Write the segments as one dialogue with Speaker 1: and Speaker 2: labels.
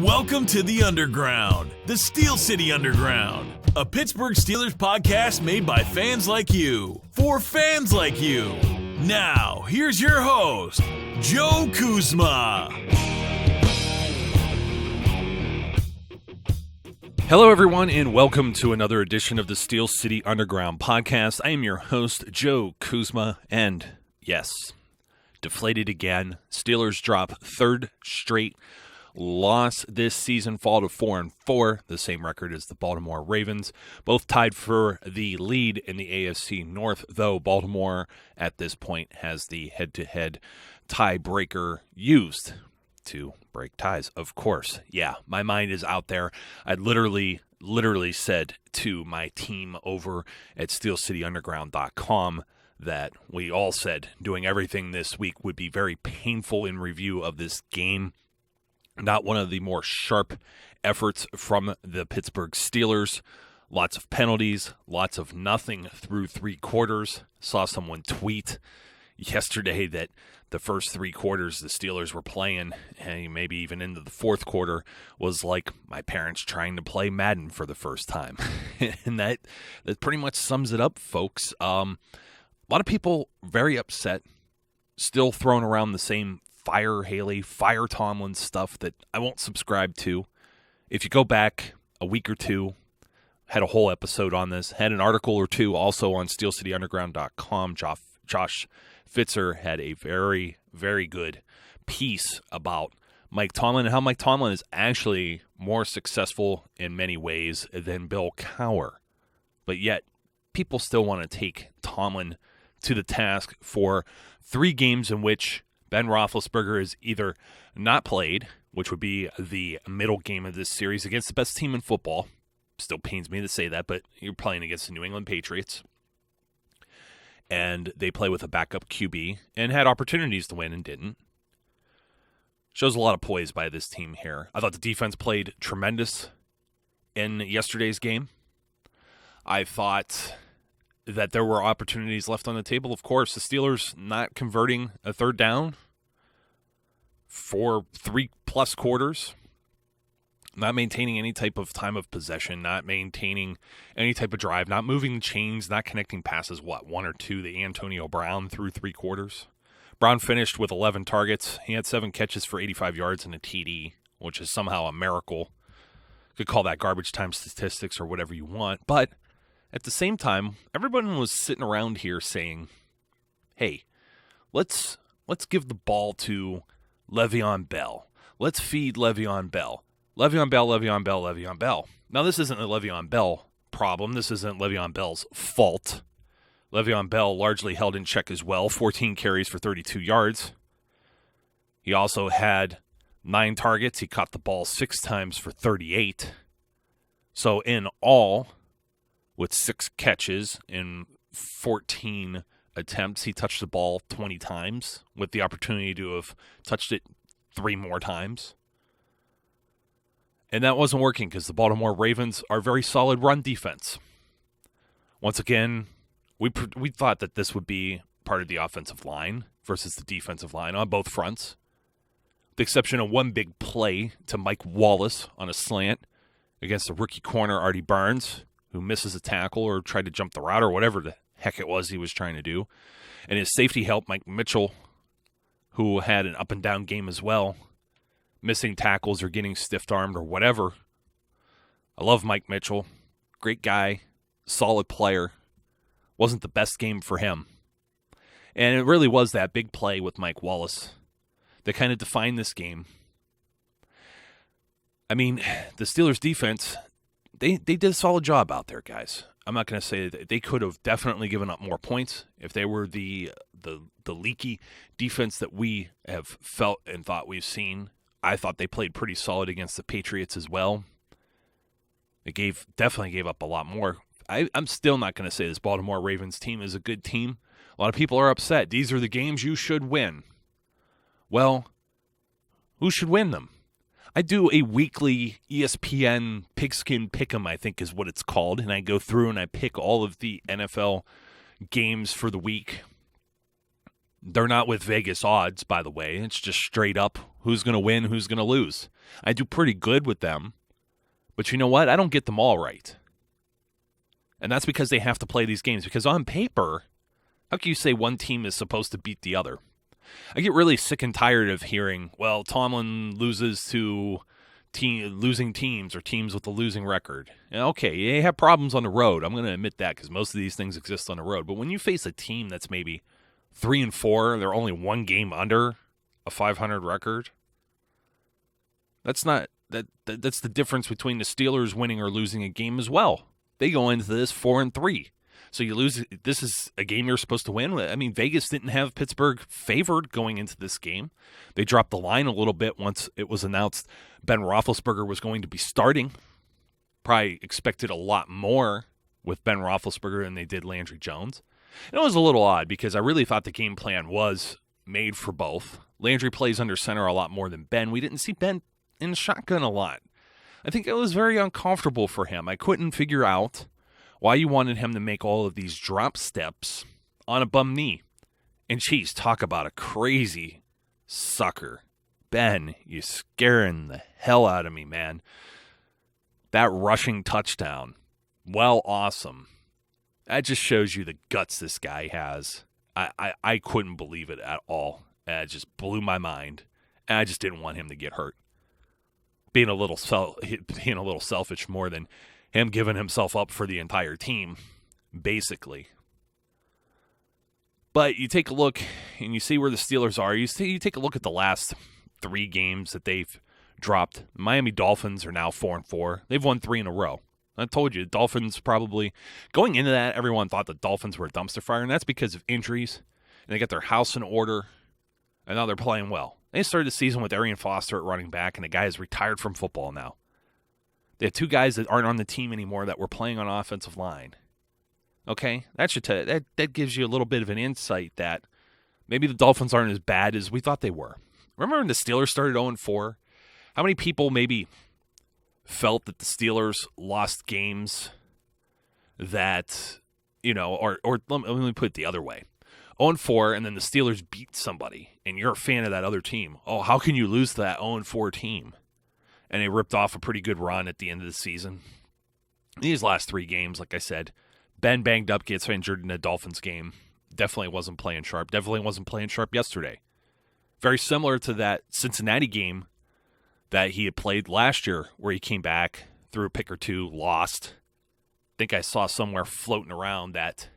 Speaker 1: Welcome to the Underground, the Steel City Underground, a Pittsburgh Steelers podcast made by fans like you, for fans like you. Now, here's your host, Joe Kuzma.
Speaker 2: Hello, everyone, and welcome to another edition of the Steel City Underground podcast. I am your host, Joe Kuzma, and yes, deflated again. Steelers drop third straight loss this season, fall to 4-4, the same record as the Baltimore Ravens, both tied for the lead in the AFC North, though Baltimore at this point has the head-to-head tiebreaker used to break ties, of course. Yeah, my mind is out there. I literally said to my team over at steelcityunderground.com that we all said doing everything this week would be very painful in review of this game. Not one of the more sharp efforts from the Pittsburgh Steelers. Lots of penalties, lots of nothing through three quarters. Saw someone tweet yesterday that the first three quarters the Steelers were playing, and maybe even into the fourth quarter, was like my parents trying to play Madden for the first time. And that pretty much sums it up, folks. A lot of people very upset, still throwing around the same fire Haley, fire Tomlin stuff that I won't subscribe to. If you go back a week or two, had a whole episode on this, had an article or two also on steelcityunderground.com. Josh Fitzer had a very, very good piece about Mike Tomlin and how Mike Tomlin is actually more successful in many ways than Bill Cowher. But yet, people still want to take Tomlin to the task for 3 games in which Ben Roethlisberger is either not played, which would be the middle game of this series against the best team in football. Still pains me to say that, but you're playing against the New England Patriots. And they play with a backup QB and had opportunities to win and didn't. Shows a lot of poise by this team here. I thought the defense played tremendous in yesterday's game. I thought that there were opportunities left on the table. Of course, the Steelers not converting a third down for 3+ quarters, not maintaining any type of time of possession, not maintaining any type of drive, not moving the chains, not connecting passes, 1 or 2 to Antonio Brown through 3 quarters. Brown finished with 11 targets. He had 7 catches for 85 yards and a TD, which is somehow a miracle. You could call that garbage time statistics or whatever you want, but at the same time, everyone was sitting around here saying, hey, let's give the ball to Le'Veon Bell. Let's feed Le'Veon Bell. Le'Veon Bell, Le'Veon Bell, Le'Veon Bell. Now, this isn't a Le'Veon Bell problem. This isn't Le'Veon Bell's fault. Le'Veon Bell largely held in check as well, 14 carries for 32 yards. He also had 9 targets. He caught the ball 6 times for 38. So in all, with 6 catches in 14 attempts, he touched the ball 20 times with the opportunity to have touched it 3 more times. And that wasn't working because the Baltimore Ravens are very solid run defense. Once again, we thought that this would be part of the offensive line versus the defensive line on both fronts. With the exception of one big play to Mike Wallace on a slant against the rookie corner Artie Burns, who misses a tackle or tried to jump the route or whatever the heck it was he was trying to do. And his safety help, Mike Mitchell, who had an up-and-down game as well, missing tackles or getting stiff-armed or whatever. I love Mike Mitchell. Great guy, solid player. Wasn't the best game for him. And it really was that big play with Mike Wallace that kind of defined this game. I mean, the Steelers' defense, They did a solid job out there, guys. I'm not going to say that they could have definitely given up more points if they were the leaky defense that we have felt and thought we've seen. I thought they played pretty solid against the Patriots as well. They definitely gave up a lot more. I'm still not going to say this Baltimore Ravens team is a good team. A lot of people are upset. These are the games you should win. Well, who should win them? I do a weekly ESPN Pigskin Pick'em, I think is what it's called, and I go through and I pick all of the NFL games for the week. They're not with Vegas odds, by the way. It's just straight up who's going to win, who's going to lose. I do pretty good with them. But you know what? I don't get them all right. And that's because they have to play these games. Because on paper, how can you say one team is supposed to beat the other? I get really sick and tired of hearing, well, Tomlin loses to losing teams or teams with a losing record. And okay, they have problems on the road. I'm going to admit that because most of these things exist on the road. But when you face a team that's maybe 3-4, they're only one game under a 500 record. That's the difference between the Steelers winning or losing a game as well. They go into this 4-3. So you lose. This is a game you're supposed to win. I mean, Vegas didn't have Pittsburgh favored going into this game. They dropped the line a little bit once it was announced Ben Roethlisberger was going to be starting. Probably expected a lot more with Ben Roethlisberger than they did Landry Jones. And it was a little odd because I really thought the game plan was made for both. Landry plays under center a lot more than Ben. We didn't see Ben in the shotgun a lot. I think it was very uncomfortable for him. I couldn't figure out why you wanted him to make all of these drop steps on a bum knee. And geez, talk about a crazy sucker. Ben, you're scaring the hell out of me, man. That rushing touchdown, well, awesome. That just shows you the guts this guy has. I couldn't believe it at all. It just blew my mind. And I just didn't want him to get hurt. Being a little selfish more than him giving himself up for the entire team, basically. But you take a look and you see where the Steelers are. You take a look at the last 3 games that they've dropped. Miami Dolphins are now 4-4. They've won 3 in a row. I told you, Dolphins probably, going into that, everyone thought the Dolphins were a dumpster fire, and that's because of injuries. And they got their house in order, and now they're playing well. They started the season with Arian Foster at running back, and the guy is retired from football now. They have 2 guys that aren't on the team anymore that were playing on offensive line. Okay, that should that gives you a little bit of an insight that maybe the Dolphins aren't as bad as we thought they were. Remember when the Steelers started 0-4? How many people maybe felt that the Steelers lost games that, or let me put it the other way. 0-4, and then the Steelers beat somebody, and you're a fan of that other team. Oh, how can you lose to that 0-4 team? And they ripped off a pretty good run at the end of the season. These last 3 games, like I said, Ben banged up, gets injured in the Dolphins game. Definitely wasn't playing sharp. Definitely wasn't playing sharp yesterday. Very similar to that Cincinnati game that he had played last year where he came back, threw a pick or 2, lost. I think I saw somewhere floating around that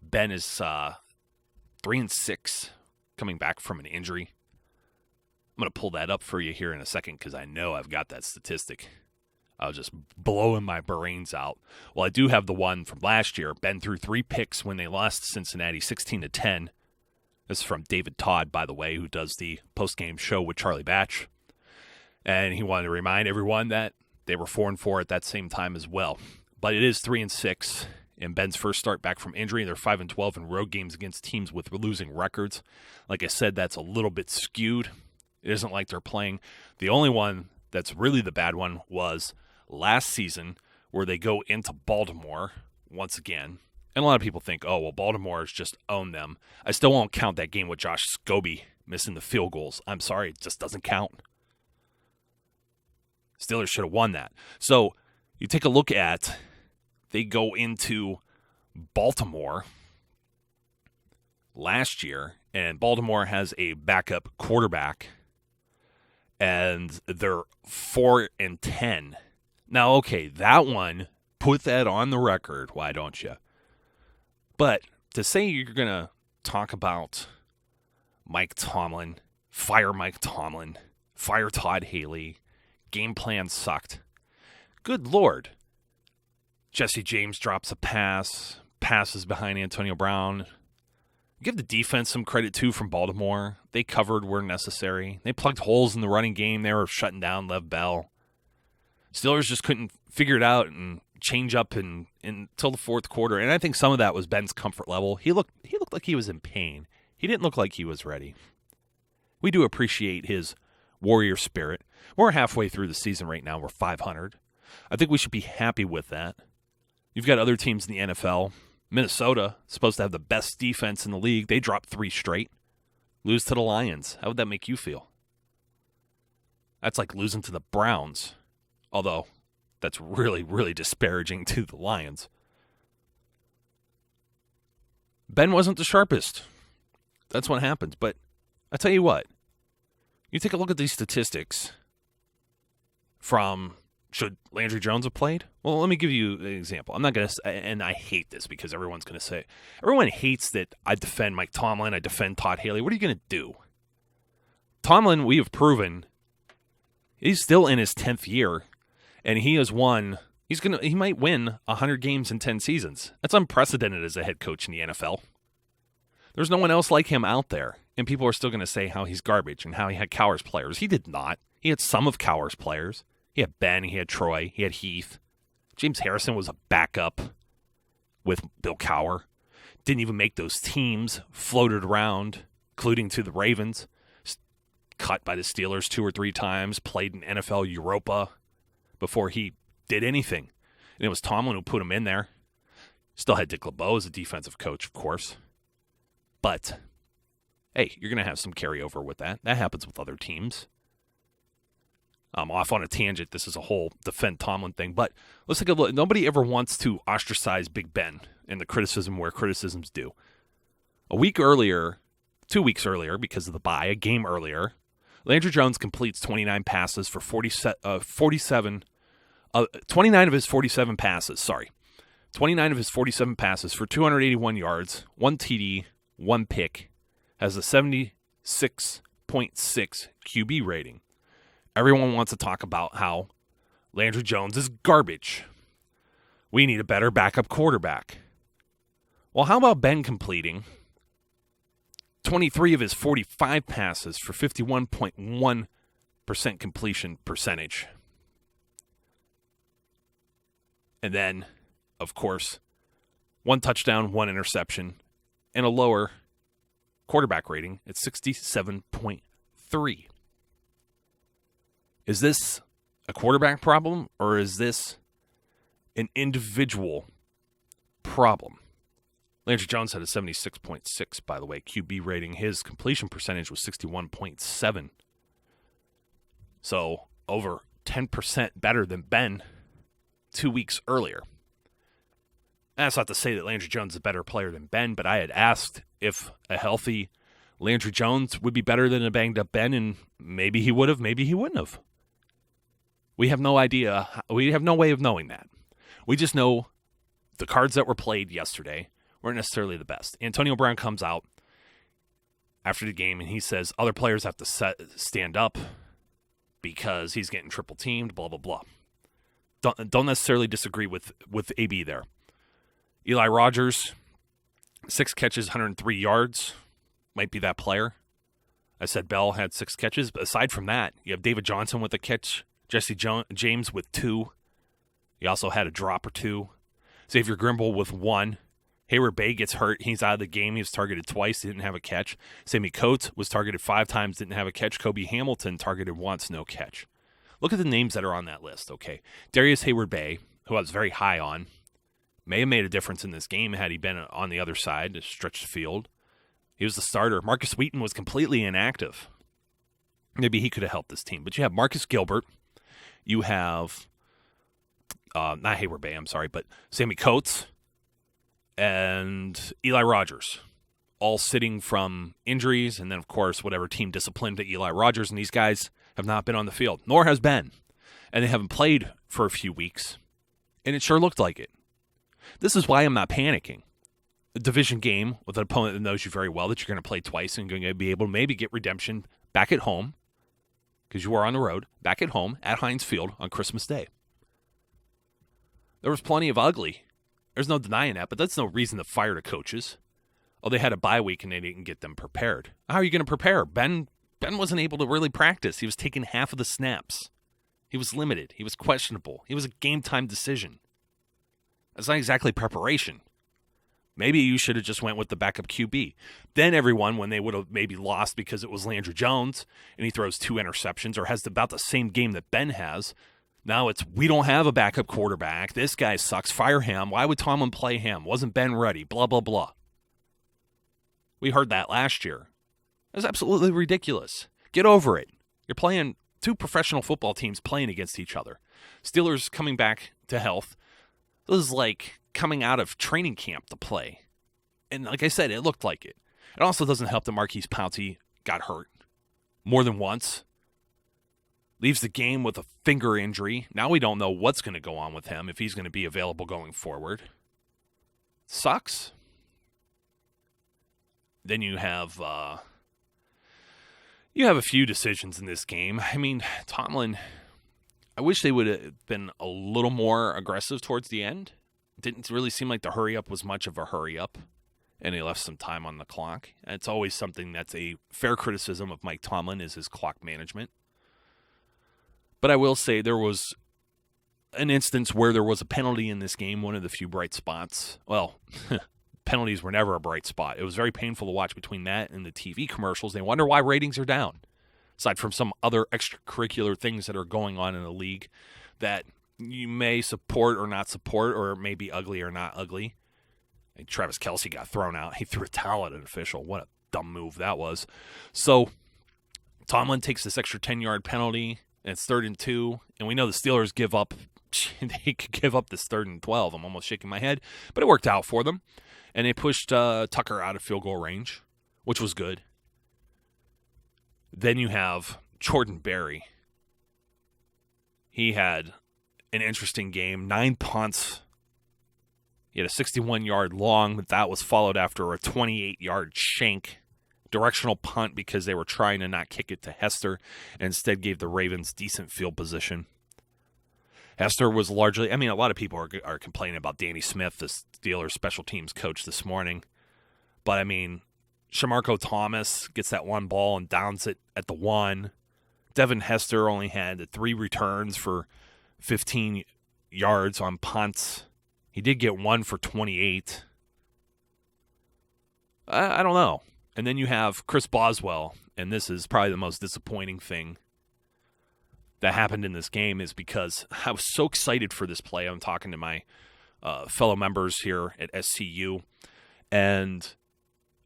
Speaker 2: Ben is 3-6 coming back from an injury. I'm going to pull that up for you here in a second because I know I've got that statistic. I was just blowing my brains out. Well, I do have the one from last year. Ben threw 3 picks when they lost to Cincinnati, 16-10. This is from David Todd, by the way, who does the post-game show with Charlie Batch. And he wanted to remind everyone that they were 4-4 at that same time as well. But it is 3-6 in Ben's first start back from injury. They're 5-12 in road games against teams with losing records. Like I said, that's a little bit skewed. It isn't like they're playing. The only one that's really the bad one was last season where they go into Baltimore once again. And a lot of people think, oh, well, Baltimore has just owned them. I still won't count that game with Josh Scobie missing the field goals. I'm sorry, it just doesn't count. Steelers should have won that. So you take a look at, they go into Baltimore last year, and Baltimore has a backup quarterback, and they're 4-10. Now, okay, that one, put that on the record, why don't you? But to say you're going to talk about Mike Tomlin, fire Todd Haley, game plan sucked. Good Lord. Jesse James drops a pass, passes behind Antonio Brown. Give the defense some credit, too, from Baltimore. They covered where necessary. They plugged holes in the running game. They were shutting down Lev Bell. Steelers just couldn't figure it out and change up until the fourth quarter. And I think some of that was Ben's comfort level. He looked like he was in pain. He didn't look like he was ready. We do appreciate his warrior spirit. We're halfway through the season right now. We're 500. I think we should be happy with that. You've got other teams in the NFL. Minnesota, supposed to have the best defense in the league. They dropped 3 straight. Lose to the Lions. How would that make you feel? That's like losing to the Browns. Although, that's really, really disparaging to the Lions. Ben wasn't the sharpest. That's what happens. But I tell you what. You take a look at these statistics from, should Landry Jones have played? Well, let me give you an example. I'm not going to, and I hate this because everyone's going to say, everyone hates that I defend Mike Tomlin, I defend Todd Haley. What are you going to do? Tomlin, we have proven, he's still in his 10th year, and he has won, he might win 100 games in 10 seasons. That's unprecedented as a head coach in the NFL. There's no one else like him out there, and people are still going to say how he's garbage and how he had Cowher's players. He did not. He had some of Cowher's players. He had Ben, he had Troy, he had Heath. James Harrison was a backup with Bill Cowher. Didn't even make those teams, floated around, including to the Ravens. Cut by the Steelers 2 or 3 times, played in NFL Europa before he did anything. And it was Tomlin who put him in there. Still had Dick LeBeau as a defensive coach, of course. But, hey, you're going to have some carryover with that. That happens with other teams. I'm off on a tangent. This is a whole defend Tomlin thing. But let's take a look. Nobody ever wants to ostracize Big Ben and the criticism where criticism's due. A week earlier, 2 weeks earlier, because of the bye, a game earlier, Landry Jones completes 29 passes for 29 of his 47 passes, 29 of his 47 passes for 281 yards, 1 TD, 1 pick, has a 76.6 QB rating. Everyone wants to talk about how Landry Jones is garbage. We need a better backup quarterback. Well, how about Ben completing 23 of his 45 passes for 51.1% completion percentage? And then, of course, 1 touchdown, 1 interception, and a lower quarterback rating at 67.3. Is this a quarterback problem, or is this an individual problem? Landry Jones had a 76.6, by the way, QB rating. His completion percentage was 61.7. So over 10% better than Ben 2 weeks earlier. That's not to say that Landry Jones is a better player than Ben, but I had asked if a healthy Landry Jones would be better than a banged-up Ben, and maybe he would have, maybe he wouldn't have. We have no idea. We have no way of knowing that. We just know the cards that were played yesterday weren't necessarily the best. Antonio Brown comes out after the game, and he says other players have to stand up because he's getting triple teamed, blah, blah, blah. Don't necessarily disagree with AB there. Eli Rogers, 6 catches, 103 yards. Might be that player. I said Bell had 6 catches, but aside from that, you have David Johnson with a catch, Jesse James with 2. He also had a drop or 2. Xavier Grimble with 1. Hayward Bay gets hurt. He's out of the game. He was targeted twice. He didn't have a catch. Sammy Coates was targeted 5 times, didn't have a catch. Kobe Hamilton targeted once, no catch. Look at the names that are on that list, okay? Darius Hayward Bay, who I was very high on, may have made a difference in this game had he been on the other side to stretch the field. He was the starter. Marcus Wheaton was completely inactive. Maybe he could have helped this team. But you have Marcus Gilbert. You have, not Hayward Bay, I'm sorry, but Sammy Coates and Eli Rogers, all sitting from injuries, and then, of course, whatever team disciplined to Eli Rogers, and these guys have not been on the field, nor has Ben. And they haven't played for a few weeks, and it sure looked like it. This is why I'm not panicking. A division game with an opponent that knows you very well, that you're going to play twice and going to be able to maybe get redemption back at home, because you are on the road, back at home at Heinz Field on Christmas Day. There was plenty of ugly. There's no denying that, but that's no reason to fire the coaches. Oh, they had a bye week and they didn't get them prepared. How are you going to prepare? Ben wasn't able to really practice. He was taking half of the snaps. He was limited. He was questionable. He was a game-time decision. That's not exactly preparation. Maybe you should have just went with the backup QB. Then everyone, when they would have maybe lost because it was Landry Jones and he throws 2 interceptions or has about the same game that Ben has, Now it's, we don't have a backup quarterback. This guy sucks. Fire him. Why would Tomlin play him? Wasn't Ben ready? Blah, blah, blah. We heard that last year. That's absolutely ridiculous. Get over it. You're playing two professional football teams playing against each other. Steelers coming back to health. This is like coming out of training camp to play. And like I said, it looked like it. It also doesn't help that Marquise Pouncey got hurt more than once. Leaves the game with a finger injury. Now we don't know what's going to go on with him, if he's going to be available going forward. Sucks. Then you have a few decisions in this game. I mean, Tomlin, I wish they would have been a little more aggressive towards the end. Didn't really seem like the hurry up was much of a hurry up, and they left some time on the clock. And it's always something that's a fair criticism of Mike Tomlin, is his clock management. But I will say there was an instance where there was a penalty in this game, one of the few bright spots. Well, penalties were never a bright spot. It was very painful to watch between that and the TV commercials. They wonder why ratings are down, aside from some other extracurricular things that are going on in the league that you may support or not support, or may be ugly or not ugly. And Travis Kelce got thrown out. He threw a towel at an official. What a dumb move that was. So Tomlin takes this extra 10-yard penalty, and it's 3rd and 2, and we know the Steelers give up. They could give up this 3rd and 12. I'm almost shaking my head, but it worked out for them. And they pushed Tucker out of field goal range, which was good. Then you have Jordan Berry. He had an interesting game. 9 punts. He had a 61-yard long, but that was followed after a 28-yard shank. Directional punt because they were trying to not kick it to Hester and instead gave the Ravens decent field position. Hester was largely, I mean, a lot of people are complaining about Danny Smith, the Steelers special teams coach, this morning. But, I mean, Shamarko Thomas gets that one ball and downs it at the 1. Devin Hester only had 3 returns for 15 yards on punts. He did get 1 for 28. I don't know. And then you have Chris Boswell, and this is probably the most disappointing thing that happened in this game, is because I was so excited for this play. I'm talking to my fellow members here at SCU, and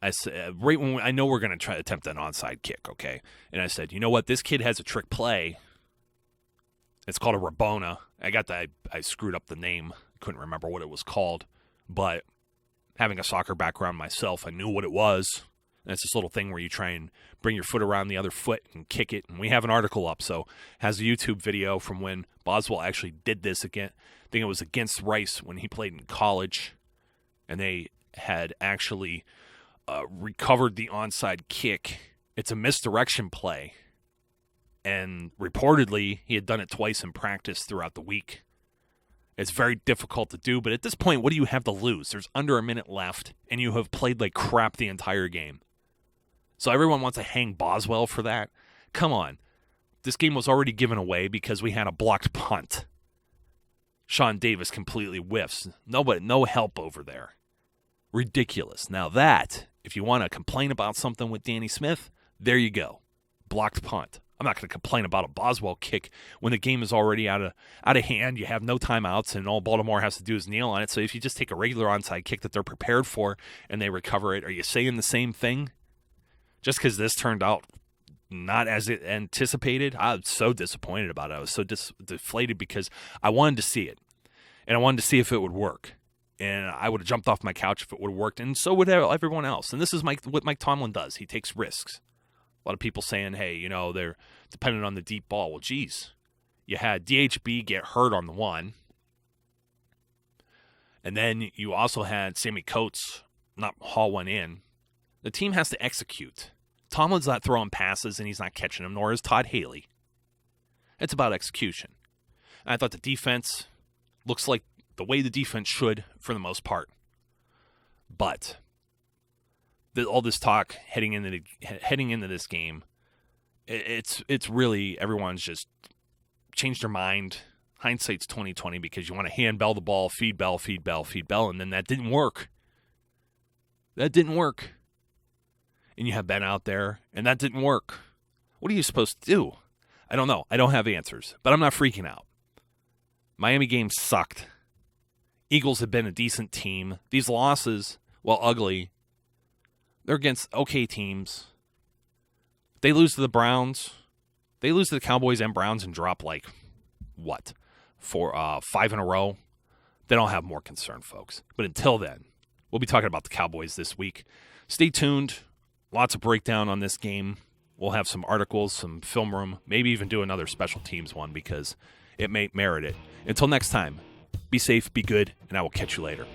Speaker 2: I said, right when I know we're going to try to attempt an onside kick, okay? And I said, you know what? This kid has a trick play. It's called a Rabona. I screwed up the name. Couldn't remember what it was called, but having a soccer background myself, I knew what it was. And it's this little thing where you try and bring your foot around the other foot and kick it. And we have an article up, so it has a YouTube video from when Boswell actually did this again. I think it was against Rice when he played in college. And they had actually recovered the onside kick. It's a misdirection play. And reportedly, he had done it twice in practice throughout the week. It's very difficult to do, but at this point, what do you have to lose? There's under a minute left, and you have played like crap the entire game. So everyone wants to hang Boswell for that? Come on. This game was already given away because we had a blocked punt. Sean Davis completely whiffs. No help over there. Ridiculous. Now that, if you want to complain about something with Danny Smith, there you go. Blocked punt. I'm not going to complain about a Boswell kick when the game is already out of hand. You have no timeouts, and all Baltimore has to do is kneel on it. So if you just take a regular onside kick that they're prepared for and they recover it, are you saying the same thing? Just because this turned out not as it anticipated, I was so disappointed about it. I was so deflated because I wanted to see it, and I wanted to see if it would work. And I would have jumped off my couch if it would have worked, and so would everyone else. And this is what Mike Tomlin does. He takes risks. A lot of people saying, hey, you know, they're dependent on the deep ball. Well, geez, you had DHB get hurt on the 1. And then you also had Sammy Coates not haul one in. The team has to execute. Tomlin's not throwing passes, and he's not catching them, nor is Todd Haley. It's about execution. And I thought the defense looks like the way the defense should for the most part. But all this talk heading into this game, it's really, everyone's just changed their mind. Hindsight's 20/20 because you want to handbell the ball, feed bell, and then that didn't work. And you have Ben out there, and that didn't work. What are you supposed to do? I don't know. I don't have answers, but I'm not freaking out. Miami game sucked. Eagles have been a decent team. These losses, while ugly, they're against okay teams. They lose to the Browns. They lose to the Cowboys and Browns and drop for 5 in a row. They don't have more concern, folks. But until then, we'll be talking about the Cowboys this week. Stay tuned. Lots of breakdown on this game. We'll have some articles, some film room, maybe even do another special teams one because it may merit it. Until next time, be safe, be good, and I will catch you later.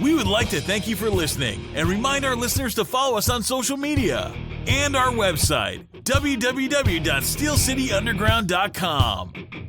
Speaker 1: We would like to thank you for listening and remind our listeners to follow us on social media and our website, www.steelcityunderground.com.